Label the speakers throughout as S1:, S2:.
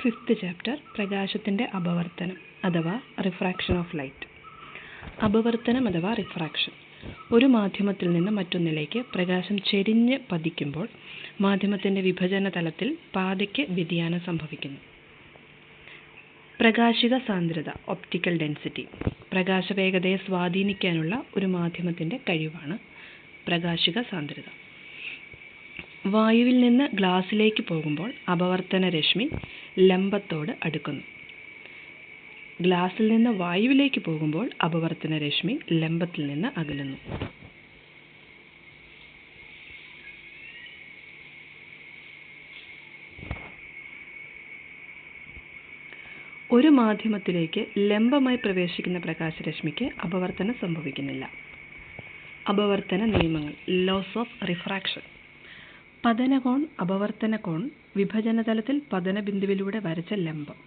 S1: Fifth chapter പ്രകാശത്തിൻ്റെ അപവർത്തനം അഥവാ refraction of light. അപവർത്തനം അഥവാ റിഫ്രാക്ഷൻ. ഒരു മാധ്യമത്തിൽ നിന്ന് മറ്റൊന്നിലേക്ക് പ്രകാശം ചെരിഞ്ഞ് പതിക്കുമ്പോൾ മാധ്യമത്തിൻ്റെ വിഭജന തലത്തിൽ പാതയ്ക്ക് വ്യതിയാനം സംഭവിക്കുന്നു. പ്രകാശിക സാന്ദ്രത ഒപ്റ്റിക്കൽ ഡെൻസിറ്റി പ്രകാശവേഗതയെ സ്വാധീനിക്കാനുള്ള ഒരു മാധ്യമത്തിൻ്റെ കഴിവാണ് പ്രകാശിക സാന്ദ്രത. വായുവിൽ നിന്ന് ഗ്ലാസ്സിലേക്ക് പോകുമ്പോൾ അപവർത്തന രശ്മി ലംബത്തോട് അടുക്കുന്നു. ഗ്ലാസ്സിൽ നിന്ന് വായുവിലേക്ക് പോകുമ്പോൾ അപവർത്തന രശ്മി ലംബത്തിൽ നിന്ന് അകലുന്നു. ഒരു മാധ്യമത്തിലേക്ക് ലംബമായി പ്രവേശിക്കുന്ന പ്രകാശരശ്മിക്ക് അപവർത്തനം സംഭവിക്കുന്നില്ല. അപവർത്തന നിയമങ്ങൾ ലോസ് ഓഫ് റിഫ്രാക്ഷൻ. പതനകോൺ, അപവർത്തന കോൺ, വിഭജനതലത്തിൽ പതനബിന്ദുവിലൂടെ വരച്ച ലംബം.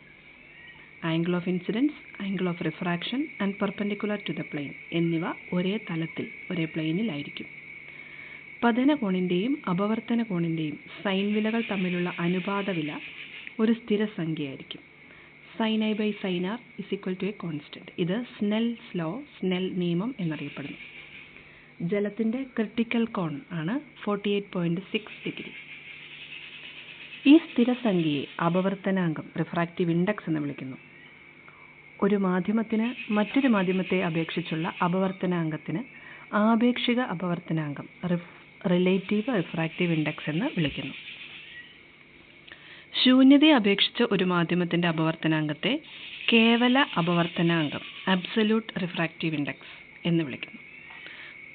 S1: Angle of incidence, angle of refraction and perpendicular to the plane എന്നിവ ഒരേ തലത്തിൽ ഒരേ പ്ലെയിനിലായിരിക്കും. പതനകോണിൻ്റെയും അപവർത്തന കോണിൻ്റെയും സൈൻ വിലകൾ തമ്മിലുള്ള അനുപാത വില ഒരു സ്ഥിരസംഖ്യയായിരിക്കും. sin I by sin r is equal to a constant. ഇത് സ്നെൽസ് ലോ, സ്നെൽ നിയമം എന്നറിയപ്പെടുന്നു. ജലത്തിൻ്റെ ക്രിട്ടിക്കൽ കോൺ ആണ് 48.6 ഡിഗ്രി. ഈ സ്ഥിരസംഖ്യയെ അപവർത്തനാങ്കം റിഫ്രാക്റ്റീവ് ഇൻഡെക്സ് എന്ന് വിളിക്കുന്നു. ഒരു മാധ്യമത്തിന് മറ്റൊരു മാധ്യമത്തെ അപേക്ഷിച്ചുള്ള അപവർത്തനാങ്കത്തിന് ആപേക്ഷിക അപവർത്തനാങ്കം റിലേറ്റീവ് റിഫ്രാക്റ്റീവ് ഇൻഡെക്സ് എന്ന് വിളിക്കുന്നു. ശൂന്യതയെ അപേക്ഷിച്ച് ഒരു മാധ്യമത്തിൻ്റെ അപവർത്തനാങ്കത്തെ കേവല അപവർത്തനാങ്കം അബ്സല്യൂട്ട് റിഫ്രാക്റ്റീവ് ഇൻഡെക്സ് എന്ന് വിളിക്കുന്നു.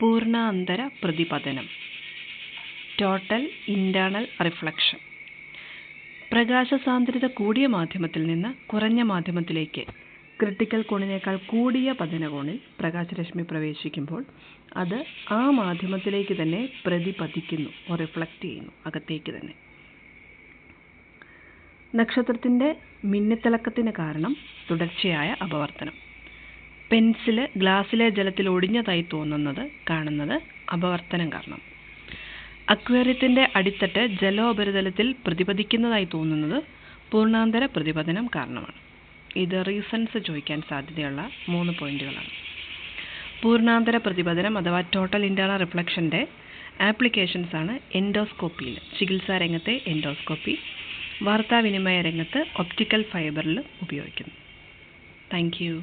S1: പൂർണ്ണാന്തര പ്രതിപതനം ടോട്ടൽ ഇൻറ്റേർണൽ റിഫ്ലക്ഷൻ. പ്രകാശസാന്ദ്രത കൂടിയ മാധ്യമത്തിൽ നിന്ന് കുറഞ്ഞ മാധ്യമത്തിലേക്ക് ക്രിട്ടിക്കൽ കോണിനേക്കാൾ കൂടിയ പതനകോണിൽ പ്രകാശരശ്മി പ്രവേശിക്കുമ്പോൾ അത് ആ മാധ്യമത്തിലേക്ക് തന്നെ പ്രതിപതിക്കുന്നു, റിഫ്ലക്റ്റ് ചെയ്യുന്നു, അകത്തേക്ക് തന്നെ. നക്ഷത്രത്തിൻ്റെ മിന്നിത്തിളക്കത്തിന് കാരണം തുടർച്ചയായ അപവർത്തനം. പെൻസില് ഗ്ലാസ്സിലെ ജലത്തിൽ ഒടിഞ്ഞതായി കാണുന്നത് അപവർത്തനം കാരണം. അക്വേറിയത്തിൻ്റെ അടിത്തട്ട് ജലോപരിതലത്തിൽ പ്രതിപദിക്കുന്നതായി തോന്നുന്നത് പൂർണ്ണാന്തര പ്രതിപതനം കാരണമാണ്. ഇത് റീസൺസ് ചോദിക്കാൻ സാധ്യതയുള്ള 3 പോയിന്റുകളാണ്. പൂർണ്ണാന്തര പ്രതിപതനം അഥവാ ടോട്ടൽ ഇൻറ്റേർണൽ റിഫ്ലക്ഷൻ്റെ ആപ്ലിക്കേഷൻസ് ആണ് എൻഡോസ്കോപ്പിയിൽ, ചികിത്സാ രംഗത്തെ എൻഡോസ്കോപ്പി, വാർത്താവിനിമയ രംഗത്ത് ഒപ്റ്റിക്കൽ ഫൈബറിൽ ഉപയോഗിക്കുന്നു. Thank you.